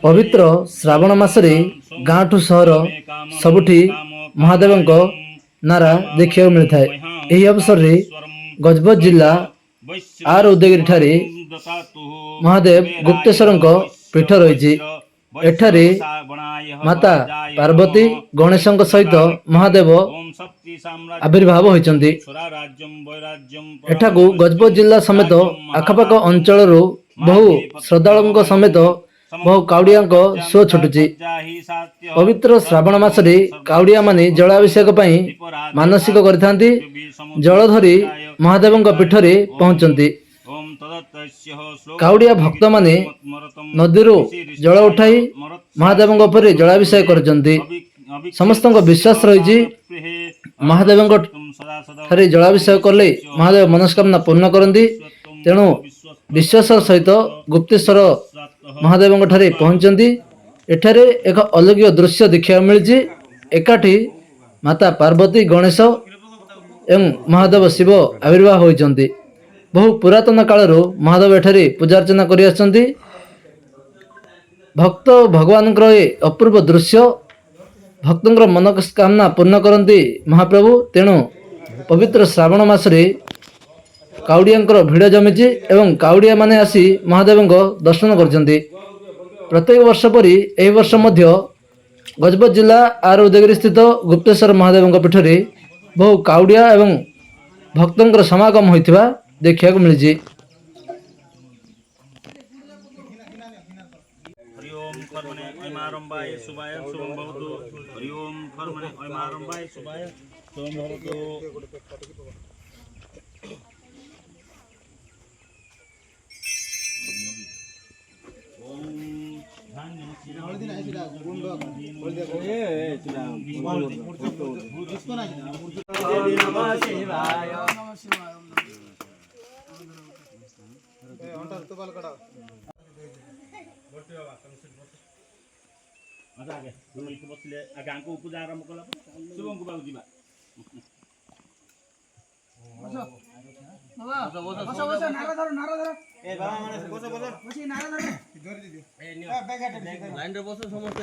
पवित्र श्रावण मासरे गाँ ठू सहर सबुठी महादेवंक नारा देखा मिलता है। यही अवसर में गजपत जिला आर उदयगिरी ठारे महादेव गुप्तेश्वर पीठ रही। एठारे माता पार्वती गणेश सहित महादेव आविर्भाव होती। एठाकू गजपत जिला समेत आखपाख अंचल बहु श्रद्धालुओं समेत बहु काउड़िया शो छुटुची। पवित्र श्रावण मासरे काउड़िया माने जलाभिषेक मानसिक करथांती। जल धरी महादेव पीठरे पहुंचती। काउड़िया भक्त माने नदीरू जल उठाई महादेव उपर जलाभिषेक करछंती। समस्त विश्वास रही महादेव ठारे जलाभिषेक कले महादेव मनस्कामना पूर्ण करती। तेणु विश्वास सहित गुप्तेश्वर महादेव ठारे पहुंचती। एठारे एक अलौकिक दृश्य देखा मिली। एकाठी माता पार्वती गणेश एवं महादेव शिव आविर्भाव होती। बहु पुरातन कालर महादेव एठारे पूजा अर्चना कर आछंती। भक्त भगवान अपूर्व दृश्य भक्तों मनोकामना पूर्ण करती महाप्रभु। तेणु पवित्र श्रावण मासरे काउड़िया भिड़ जमीची एवं काउड़िया माने आसी महादेव दर्शन करछंती। प्रत्येक वर्ष परी एही वर्ष मध्य गजपत जिला आर उदयगिरी स्थित गुप्तेश्वर महादेव पीठरे बहु काउड़िया एवं भक्तों समागम होइथिबा देखा मिली। पूजा आरंभ कला शिव को बाबू जीवा नारा धरो ए बाबा माने बसो नारा धरो बसी नारा धरो धर दीजिए ए बैक लाइन रे बसो समस्त